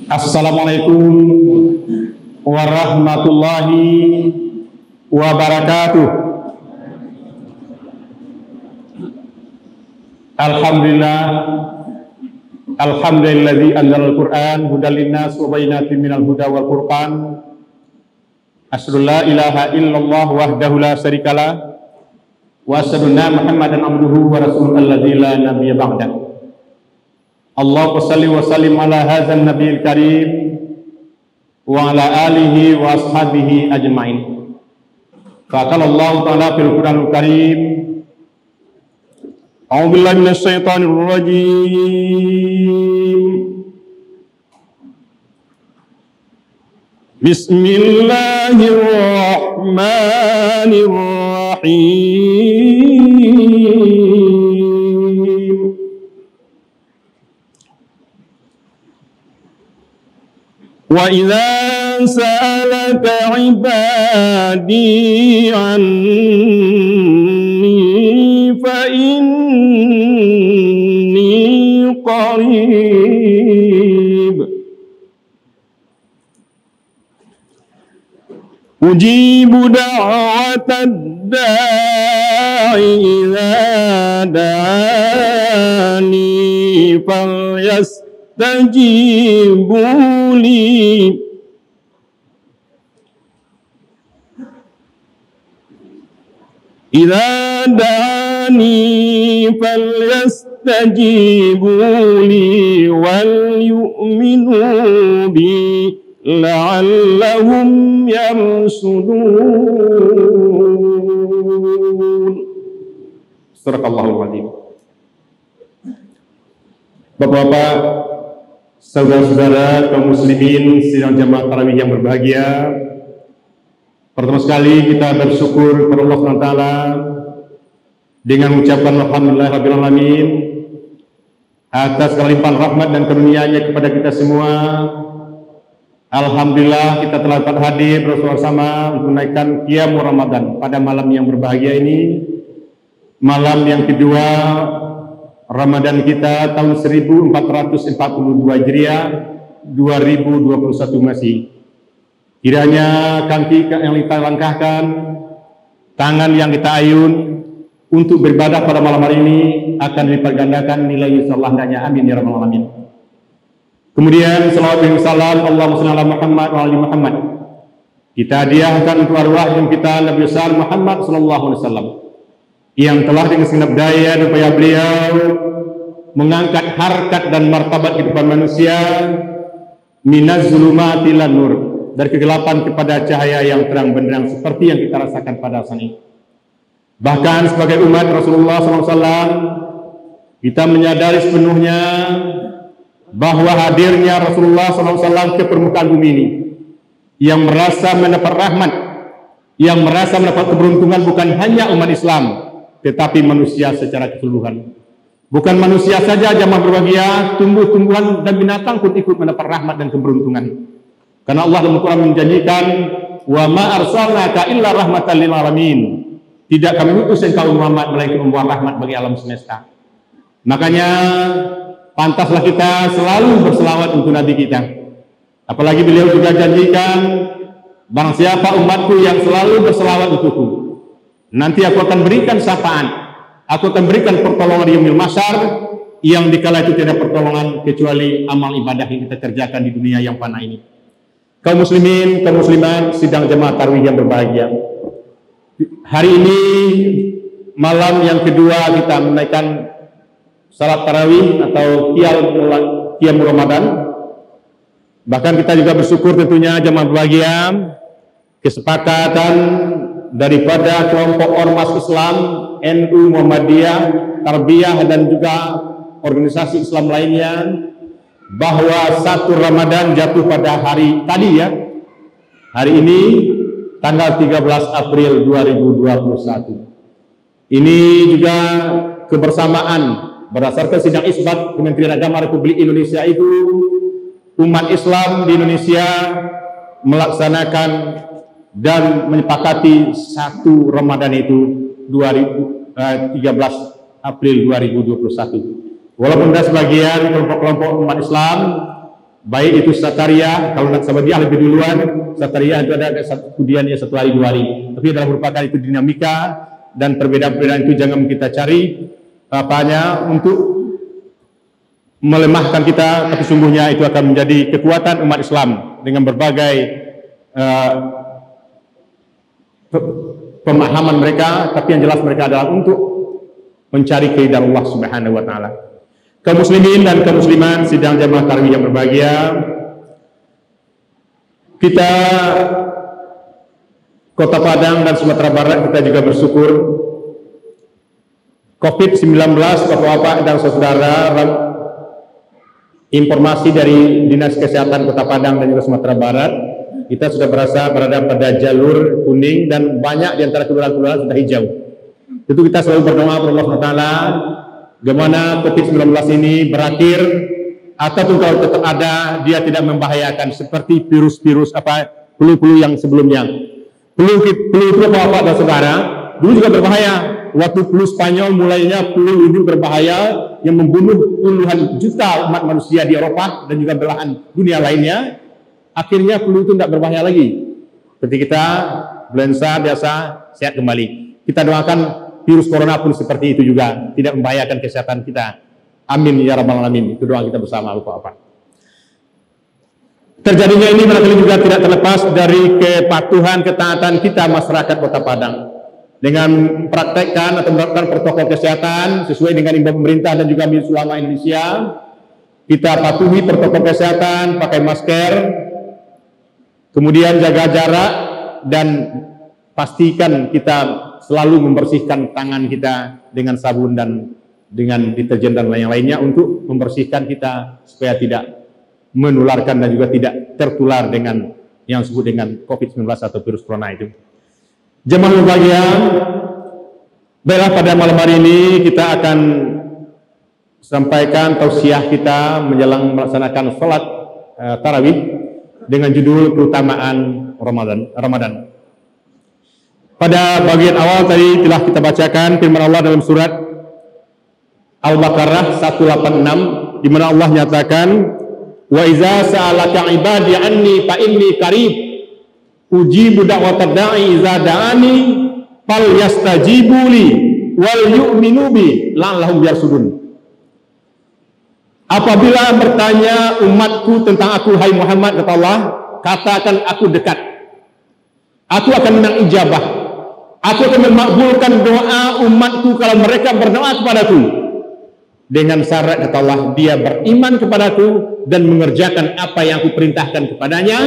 Assalamualaikum warahmatullahi wabarakatuh. Alhamdulilladzi anzalal Qur'an hudal linnas wa bayyinatin minal huda wal furqan. Asyhadu la ilaha illallah wahdahu la syarikalah wa asyhadu anna Muhammadan abduhu wa rasuluhu alladzi la nabiyya ba'dahu. Allahumma shalli wa sallim ala hadzal nabiyil karim wa ala alihi wa ashabihi ajmain. Faqala Allah ta'ala fil Qur'anil Karim, a'udzu billahi minasy syaithanir rajim. Bismillahirrahmanirrahim. Wa idza sa'alaka 'ibadi 'anni fa inni qarib ujibu da'watad da'i idza da'ani falyastajibu li idza da'ani falyastajibu li wal yu'minu bi la'allahum yarshudun. Sadaqallahul azim. Bapak-bapak, saudara-saudara kaum muslimin sidang jamaah tarawih yang berbahagia, pertama sekali kita bersyukur kepada Allah SWT dengan mengucapkan alhamdulillahirabbil alamin atas kelimpahan rahmat dan karunia-Nya kepada kita semua. Alhamdulillah kita telah dapat hadir bersama untuk menaikkan qiyamul Ramadan pada malam yang berbahagia ini, malam yang kedua Ramadan kita tahun 1442 Hijriah 2021 Masih. Kiranya kaki yang kita langkahkan, tangan yang kita ayun untuk beribadah pada malam hari ini akan dilipat gandakan nilai insyaallah hendaknya, amin ya rabbal alamin. Kemudian salawat dan salam Allahumma shalli ala Muhammad wa ali Muhammad kita hadiahkan untuk arwah yang kita Nabi besar Muhammad sallallahu alaihi wasallam yang telah dengan segenap daya dan upaya beliau mengangkat harkat dan martabat kehidupan manusia minaz zulumati ilan nur, dari kegelapan kepada cahaya yang terang benderang seperti yang kita rasakan pada saat ini. Bahkan sebagai umat Rasulullah SAW kita menyadari sepenuhnya bahwa hadirnya Rasulullah SAW ke permukaan bumi ini yang merasa mendapat rahmat, yang merasa mendapat keberuntungan bukan hanya umat Islam tetapi manusia secara keseluruhan. Bukan manusia saja jamaah berbahagia, tumbuh-tumbuhan dan binatang pun ikut mendapat rahmat dan keberuntungan. Karena Allah dalam Al-Quran menjanjikan, wa ma arsalnaka illa rahmatan lil alamin. Tidak kami utus engkau Muhammad melainkan membawa rahmat bagi alam semesta. Makanya pantaslah kita selalu berselawat untuk Nabi kita. Apalagi beliau juga janjikan, barang siapa umatku yang selalu berselawat untukku, nanti aku akan berikan syafaat, aku akan berikan pertolongan di yaumil mahsyar, yang dikala itu tidak pertolongan kecuali amal ibadah yang kita kerjakan di dunia yang fana ini. Kaum muslimin, kaum muslimat, sidang jamaah tarawih yang berbahagia. Hari ini malam yang kedua kita menaikkan salat tarawih atau qiyamul Ramadan. Bahkan kita juga bersyukur tentunya jamaah berbahagia kesepakatan daripada kelompok ormas Islam, NU, Muhammadiyah, Tarbiyah dan juga organisasi Islam lainnya bahwa 1 Ramadan jatuh pada hari tadi ya. Hari ini tanggal 13 April 2021. Ini juga kebersamaan berdasarkan sidang isbat Kementerian Agama Republik Indonesia itu, umat Islam di Indonesia melaksanakan dan menyepakati 1 Ramadan itu 13 April 2021. Walaupun ada sebagian kelompok-kelompok umat Islam baik itu Satariyah, kalau Naqsabandiyah lebih duluan, Satariyah itu ada kemudian ya 1 hari 2 hari, tapi adalah merupakan itu dinamika dan perbedaan-perbedaan itu jangan kita cari apanya untuk melemahkan kita, tapi sungguhnya itu akan menjadi kekuatan umat Islam dengan berbagai pemahaman mereka, tapi yang jelas mereka adalah untuk mencari keridhaan Allah Subhanahu wa taala. Kaum muslimin dan kaum muslimat sidang jamaah tarawih yang berbahagia, kita Kota Padang dan Sumatera Barat kita juga bersyukur COVID-19, Bapak-bapak dan saudara, informasi dari Dinas Kesehatan Kota Padang dan juga Sumatera Barat, kita sudah berada pada jalur kuning dan banyak di antara kelurahan-kelurahan sudah hijau. Itu kita selalu berdoa kepada Allah SWT bagaimana COVID-19 ini berakhir, ataupun kalau tetap ada dia tidak membahayakan seperti virus-virus flu-flu yang sebelumnya. Flu itu Bapak dan saudara dulu juga berbahaya. Waktu flu Spanyol mulainya flu ini berbahaya yang membunuh puluhan juta umat manusia di Eropa dan juga belahan dunia lainnya. Akhirnya flu itu tidak berbahaya lagi. Seperti kita influenza biasa sehat kembali. Kita doakan virus corona pun seperti itu juga, tidak membahayakan kesehatan kita. Amin ya rabbal alamin. Itu doa kita bersama Bapak-bapak. Terjadinya ini barangkali juga tidak terlepas dari kepatuhan, ketaatan kita masyarakat Kota Padang dengan mempraktekkan atau menerapkan protokol kesehatan sesuai dengan imbauan pemerintah dan juga Majelis Ulama Indonesia. Kita patuhi protokol kesehatan, pakai masker, kemudian jaga jarak, dan pastikan kita selalu membersihkan tangan kita dengan sabun dan dengan deterjen dan lain-lainnya untuk membersihkan kita supaya tidak menularkan dan juga tidak tertular dengan yang disebut dengan COVID-19 atau virus corona itu. Jemaah berbahagia, baiklah pada malam hari ini kita akan sampaikan tausiah kita menjelang melaksanakan sholat tarawih dengan judul keutamaan Ramadan. Pada bagian awal tadi telah kita bacakan firman Allah dalam surat Al-Baqarah 186 di mana Allah nyatakan, wa iza sa'alaka ibadi anni fa inni qarib ujibu da'watad da'i iza da'ani fal yastajibu li wal yu'minu bi la'allahum yarsudun. Apabila bertanya umatku tentang aku, hai Muhammad, kata Allah, katakan aku dekat. Aku akan mengijabah. Aku akan memakbulkan doa umatku kalau mereka berdoa kepadaku. Dengan syarat, kata Allah, dia beriman kepadaku dan mengerjakan apa yang aku perintahkan kepadanya.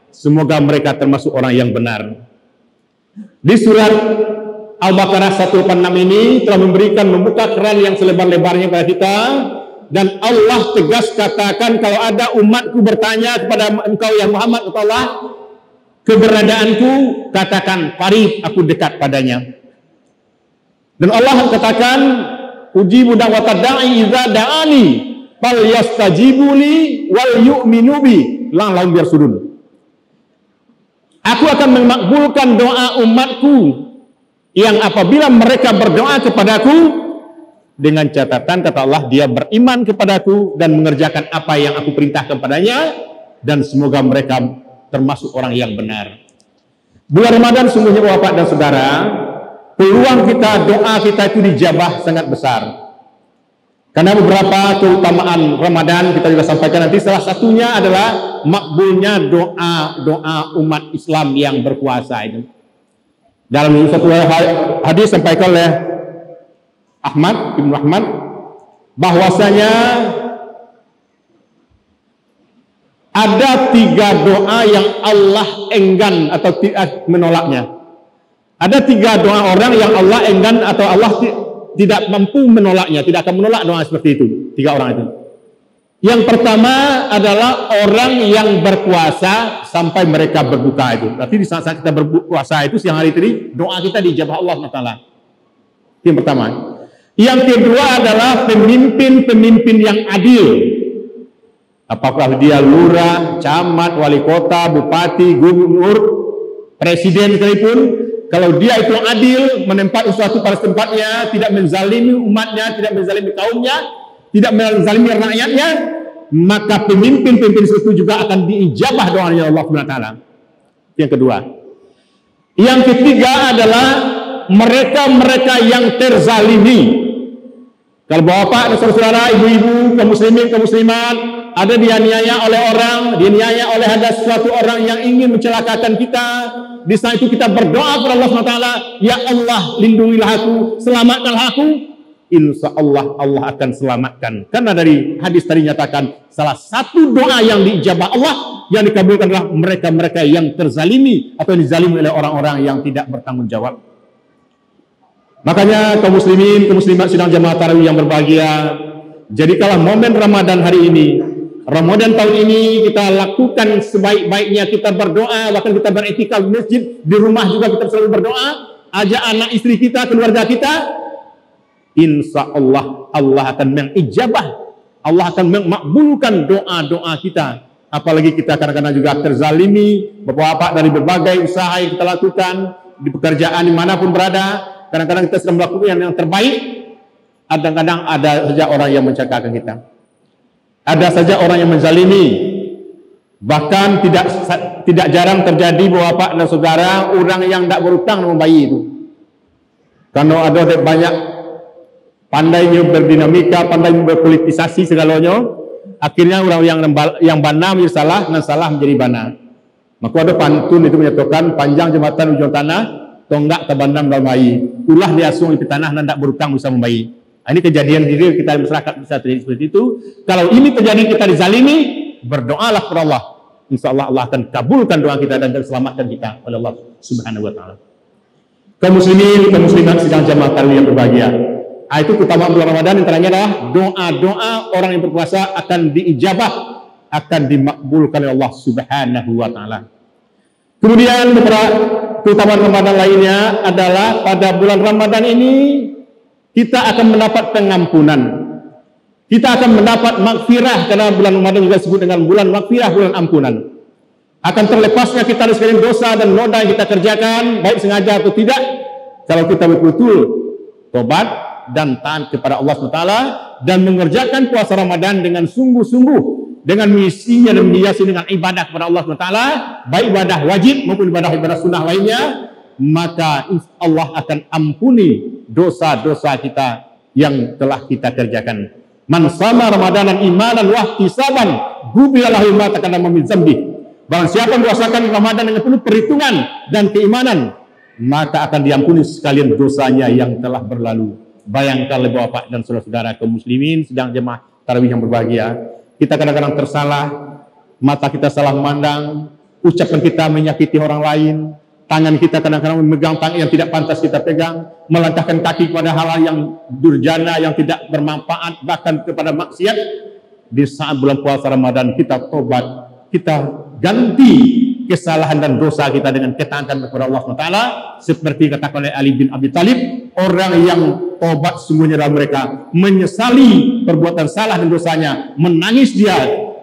Semoga mereka termasuk orang yang benar. Di surat Al-Baqarah 186 ini telah membuka keran yang selebar-lebarnya kepada kita. Dan Allah tegas katakan, kalau ada umatku bertanya kepada engkau ya Muhammad, kata Allah, keberadaanku, katakan qarib, aku dekat padanya. Dan Allah katakan, ujibu da'watad da'i idza da'ani fal yastajibu li wal yu'minu bi la'allahum yarsudun. Aku akan memakbulkan doa umatku yang apabila mereka berdoa kepadaku, dengan catatan, kata Allah, dia beriman kepadaku dan mengerjakan apa yang aku perintahkan padanya, dan semoga mereka termasuk orang yang benar. Bulan Ramadan sungguhnya Bapak dan Saudara, peluang kita, doa kita itu dijabah sangat besar. Karena beberapa keutamaan Ramadan kita juga sampaikan nanti, salah satunya adalah makbulnya doa umat Islam yang berpuasa itu. Dalam satu hadis sampaikan oleh Ibnu Ahmad, bahwasanya ada 3 doa yang Allah enggan atau menolaknya. Ada 3 doa orang yang Allah enggan atau Allah tidak mampu menolaknya, tidak akan menolak doa seperti itu. 3 orang itu. Yang pertama adalah orang yang berpuasa sampai mereka berbuka itu. Berarti di saat kita berpuasa itu siang hari tadi, doa kita dijabah Allah Taala. Yang pertama. Yang kedua adalah pemimpin-pemimpin yang adil. Apakah dia lurah, camat, wali kota, bupati, gubernur, presiden sekalipun, kalau dia itu adil, menempatkan sesuatu pada tempatnya, tidak menzalimi umatnya, tidak menzalimi kaumnya, tidak menzalimi rakyatnya, maka pemimpin-pemimpin itu juga akan diijabah doanya Allah Subhanahu wa taala. Yang kedua. Yang ketiga adalah mereka-mereka yang terzalimi. Kalau bapak dan saudara, ibu-ibu, kaum muslimin, kaum muslimat, ada dianiaya oleh orang, dianiaya oleh ada suatu orang yang ingin mencelakakan kita, di saat itu kita berdoa kepada Allah SWT, ya Allah, lindungilah aku, selamatkanlah aku, insya Allah Allah akan selamatkan. Karena dari hadis tadi nyatakan, salah satu doa yang diijabah Allah, yang dikabulkan adalah mereka-mereka yang terzalimi, atau dizalimi oleh orang-orang yang tidak bertanggung jawab. Makanya kaum muslimin, kaum muslimat sidang jamaah tarawih yang berbahagia, jadikanlah momen Ramadan hari ini, Ramadan tahun ini kita lakukan sebaik-baiknya, kita berdoa, bahkan kita beriktikaf di masjid, di rumah juga kita selalu berdoa, ajak anak istri kita, keluarga kita, insya Allah Allah akan mengijabah, Allah akan memakbulkan doa-doa kita. Apalagi kita kadang-kadang juga terzalimi, bapak-bapak dari berbagai usaha yang kita lakukan, di pekerjaan dimanapun berada, kadang-kadang kita sedang melakukan yang terbaik, kadang-kadang ada saja orang yang mencelakakan kita. Ada saja orang yang menzalimi. Bahkan tidak jarang terjadi bapak dan saudara, orang yang tidak berutang dengan bayi itu. Karena ada banyak pandainya berdinamika, pandainya berpolitisasi segalanya, akhirnya orang yang bana menjadi salah, dan salah menjadi bana. Maka ada pantun itu menyatakan, panjang jembatan ujung tanah, tonggak terbandam dalam bayi, ulah diasung di tanah dan tidak berutang bisa membayi. Ini kejadian diri kita di masyarakat bisa terjadi seperti itu. Kalau ini terjadi kita dizalimi, berdoalah kepada Allah. Insya Allah Allah akan kabulkan doa kita dan selamatkan kita oleh Allah Subhanahu wa taala. Kaum muslimin, kaum muslimat sidang jamaah tarawih yang berbahagia. Itu keutamaan bulan Ramadan, antaranya adalah doa-doa orang yang berpuasa akan diijabah, akan dimakbulkan oleh Allah Subhanahu wa taala. Kemudian beberapa keutamaan Ramadan lainnya adalah pada bulan Ramadan ini kita akan mendapat pengampunan. Kita akan mendapat maghfirah, karena bulan Ramadan juga disebut dengan bulan maghfirah, bulan ampunan. Akan terlepasnya kita dari segala dosa dan noda yang kita kerjakan, baik sengaja atau tidak, kalau kita betul-betul tobat dan taat kepada Allah SWT dan mengerjakan puasa Ramadan dengan sungguh-sungguh, dengan misinya dan menghiasi dengan ibadah kepada Allah SWT, baik ibadah wajib maupun ibadah sunnah lainnya, maka Allah akan ampuni dosa-dosa kita yang telah kita kerjakan. Man sama Ramadanan imanan wa ihtisaban ghufira lahu ma taqaddama min dzambi. Barang siapa mempuasakan Ramadan dengan penuh perhitungan dan keimanan, maka akan diampuni sekalian dosanya yang telah berlalu. Bayangkan Bapak dan saudara-saudara kaum muslimin sedang jemaah tarawih yang berbahagia, kita kadang-kadang tersalah, mata kita salah memandang, ucapan kita menyakiti orang lain, tangan kita kadang-kadang memegang tangan yang tidak pantas kita pegang, melangkahkan kaki kepada hal-hal yang durjana, yang tidak bermanfaat, bahkan kepada maksiat. Di saat bulan puasa Ramadan kita tobat, kita ganti kesalahan dan dosa kita dengan ketaatan kepada Allah SWT, seperti katakan oleh Ali bin Abi Thalib, orang yang tobat sungguhnya dalam mereka, menyesali perbuatan salah dan dosanya, menangis dia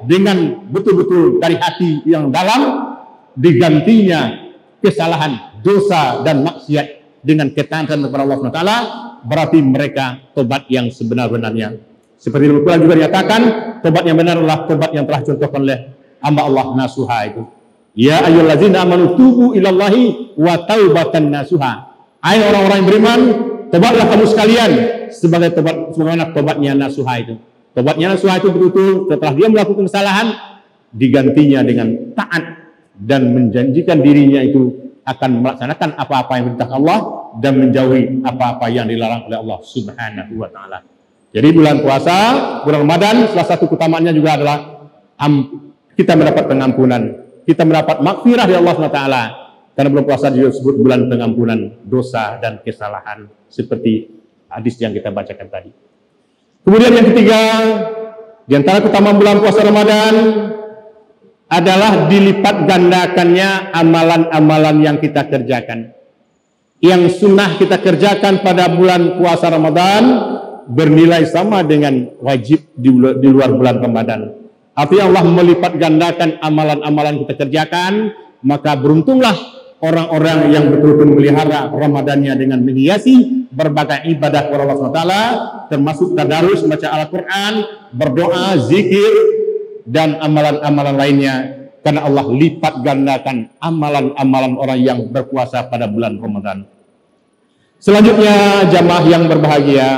dengan betul-betul dari hati yang dalam, digantinya kesalahan, dosa dan maksiat dengan ketaatan kepada Allah SWT, berarti mereka tobat yang sebenar-benarnya. Seperti Al-Quran juga dinyatakan, tobat yang benar adalah tobat yang telah contohkan oleh hamba Allah nasuha itu. Ya ayyuhallazina amanu tubu ilallahi wa taubatan nasuha. Hai orang-orang yang beriman, tobatlah kamu sekalian sebagai tobat, sebagaimana tobatnya nasuha itu. Tobatnya nasuha itu betul-betul setelah dia melakukan kesalahan, digantinya dengan taat dan menjanjikan dirinya itu akan melaksanakan apa-apa yang diperintah Allah dan menjauhi apa-apa yang dilarang oleh Allah Subhanahu wa taala. Jadi bulan puasa, bulan Ramadan, salah satu keutamaannya juga adalah kita mendapat pengampunan. Kita mendapat maghfirah dari Allah SWT, karena bulan puasa juga disebut bulan pengampunan dosa dan kesalahan, seperti hadis yang kita bacakan tadi. Kemudian yang ketiga, di antara keutamaan bulan puasa Ramadan adalah dilipat gandakannya amalan-amalan yang kita kerjakan. Yang sunnah kita kerjakan pada bulan puasa Ramadan bernilai sama dengan wajib di luar bulan Ramadan. Artinya Allah melipat gandakan amalan-amalan kita kerjakan, maka beruntunglah orang-orang yang betul-betul memelihara Ramadannya dengan menghiasi berbagai ibadah kepada Allah SWT, termasuk tadarus, baca Al-Quran, berdoa, zikir, dan amalan-amalan lainnya, karena Allah lipat gandakan amalan-amalan orang yang berpuasa pada bulan Ramadan. Selanjutnya jamaah yang berbahagia,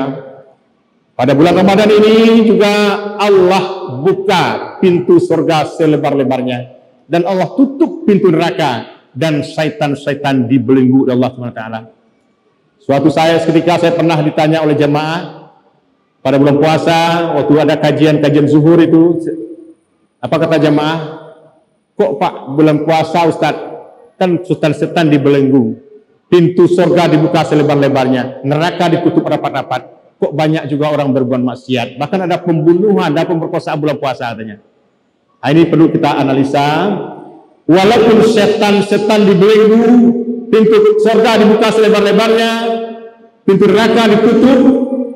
pada bulan Ramadan ini juga Allah buka pintu surga selebar-lebarnya dan Allah tutup pintu neraka dan syaitan-syaitan dibelenggu oleh Allah SWT. Suatu ketika saya pernah ditanya oleh jamaah pada bulan puasa, waktu ada kajian zuhur itu, apa kata jamaah? Kok Pak bulan puasa Ustadz, kan setan-setan dibelenggu, pintu surga dibuka selebar-lebarnya, neraka ditutup rapat-rapat, kok banyak juga orang berbuat maksiat, bahkan ada pembunuhan, ada pemerkosaan bulan puasa katanya. Nah, ini perlu kita analisa. Walaupun setan-setan dibelenggu, pintu surga dibuka selebar-lebarnya, pintu neraka ditutup,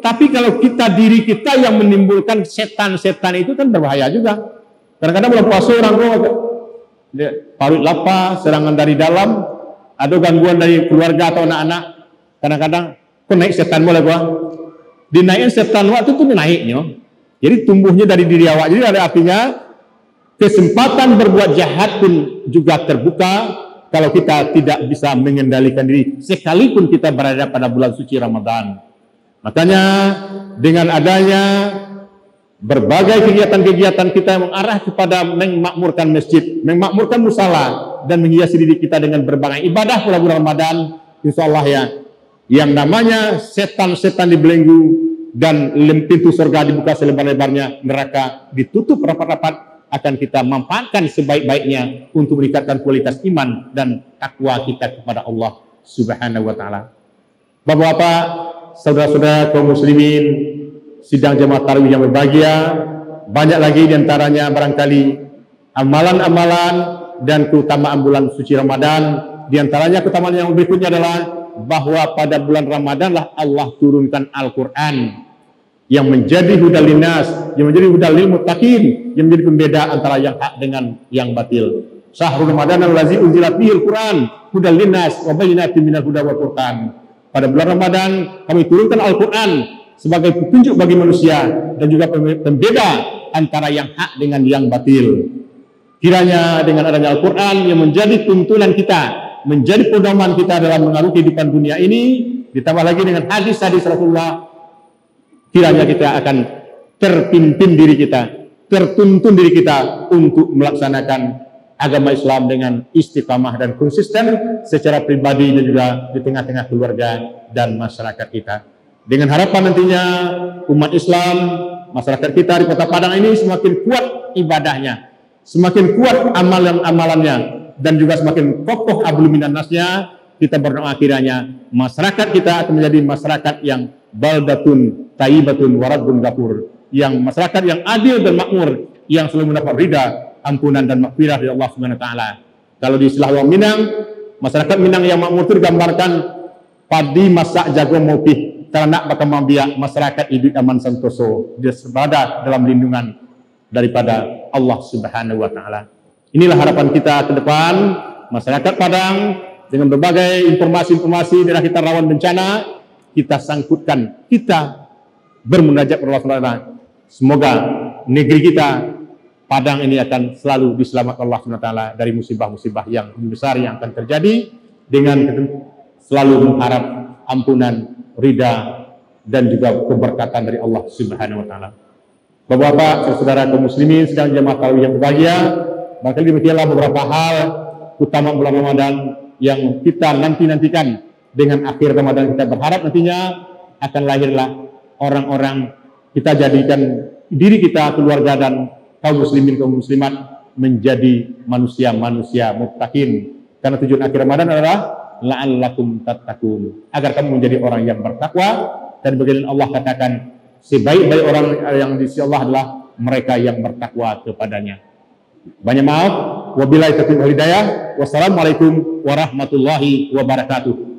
tapi kalau diri kita yang menimbulkan setan-setan itu kan berbahaya juga. Kadang-kadang bulan puasa orang parut lapar, serangan dari dalam, ada gangguan dari keluarga atau anak-anak. Kadang-kadang kok naik setan boleh gua? Dinaikin setan waktu itu naiknya. Jadi tumbuhnya dari diri awak. Jadi ada artinya kesempatan berbuat jahat pun juga terbuka kalau kita tidak bisa mengendalikan diri, sekalipun kita berada pada bulan suci Ramadan. Makanya dengan adanya berbagai kegiatan-kegiatan kita yang mengarah kepada memakmurkan masjid, memakmurkan musala, dan menghiasi diri kita dengan berbagai ibadah pada bulan Ramadan, insya Allah ya, yang namanya setan-setan dibelenggu dan pintu surga dibuka selebar-lebarnya, neraka ditutup rapat-rapat, akan kita manfaatkan sebaik-baiknya untuk meningkatkan kualitas iman dan takwa kita kepada Allah Subhanahu wa Ta'ala. Bapak-bapak, saudara-saudara kaum muslimin, sidang jamaah tarawih yang berbahagia, banyak lagi diantaranya barangkali amalan-amalan dan keutamaan bulan suci Ramadan. Diantaranya keutamaan yang berikutnya adalah bahwa pada bulan Ramadan lah Allah turunkan Al-Quran yang menjadi hudal linnas, yang menjadi hudal lil muttaqin, yang menjadi pembeda antara yang hak dengan yang batil. Syahrul Ramadan allazi unzilat fihil Quran hudal linnas wa bayyinatin minal huda wal furqan. Pada bulan Ramadan kami turunkan Al-Quran sebagai petunjuk bagi manusia dan juga pembeda antara yang hak dengan yang batil. Kiranya dengan adanya Al-Quran yang menjadi tuntunan kita, menjadi pedoman kita dalam mengaruhi kehidupan dunia ini, ditambah lagi dengan hadis-hadis Rasulullah, kiranya kita akan terpimpin diri kita, tertuntun diri kita untuk melaksanakan agama Islam dengan istiqamah dan konsisten secara pribadi dan juga di tengah-tengah keluarga dan masyarakat kita. Dengan harapan nantinya umat Islam, masyarakat kita di Kota Padang ini semakin kuat ibadahnya, semakin kuat amalan-amalannya, dan juga semakin kokoh ablum minan nasnya. Kita berdoa kiranya masyarakat kita akan menjadi masyarakat yang baldatun tayyibatun waradun ghafur, yang masyarakat yang adil dan makmur, yang selalu mendapat ridha, ampunan dan maghfirah dari Allah Subhanahu wa Ta'ala. Kalau di istilah orang Minang, masyarakat Minang yang makmur itu digambarkan padi masak jago mopih, ternak bakal mambiak, masyarakat hidup aman santoso, dia berada dalam lindungan daripada Allah Subhanahu wa Ta'ala. Inilah harapan kita ke depan masyarakat Padang. Dengan berbagai informasi-informasi daerah kita rawan bencana, kita sangkutkan, kita bermunajat kepada Allah SWT. Semoga negeri kita Padang ini akan selalu diselamatkan Allah SWT dari musibah-musibah yang besar yang akan terjadi, dengan selalu mengharap ampunan, ridha, dan juga keberkatan dari Allah Subhanahu wa Ta'ala. Bapak-bapak, saudara kaum muslimin, sedang jemaah tarawih yang berbahagia, barangkali demikianlah beberapa hal utama bulan Ramadan yang kita nantikan. Dengan akhir Ramadan kita berharap nantinya akan lahirlah orang-orang, kita jadikan diri kita, keluarga dan kaum muslimin, kaum muslimat menjadi manusia-manusia muttaqin. Karena tujuan akhir Ramadan adalah la'allakum tattaqun, agar kamu menjadi orang yang bertakwa. Dan bagaimana Allah katakan, sebaik-baik orang yang di sisi Allah adalah mereka yang bertakwa kepadanya. Banyak maaf, wabillahi taufiq wal hidayah. Wassalamualaikum warahmatullahi wabarakatuh.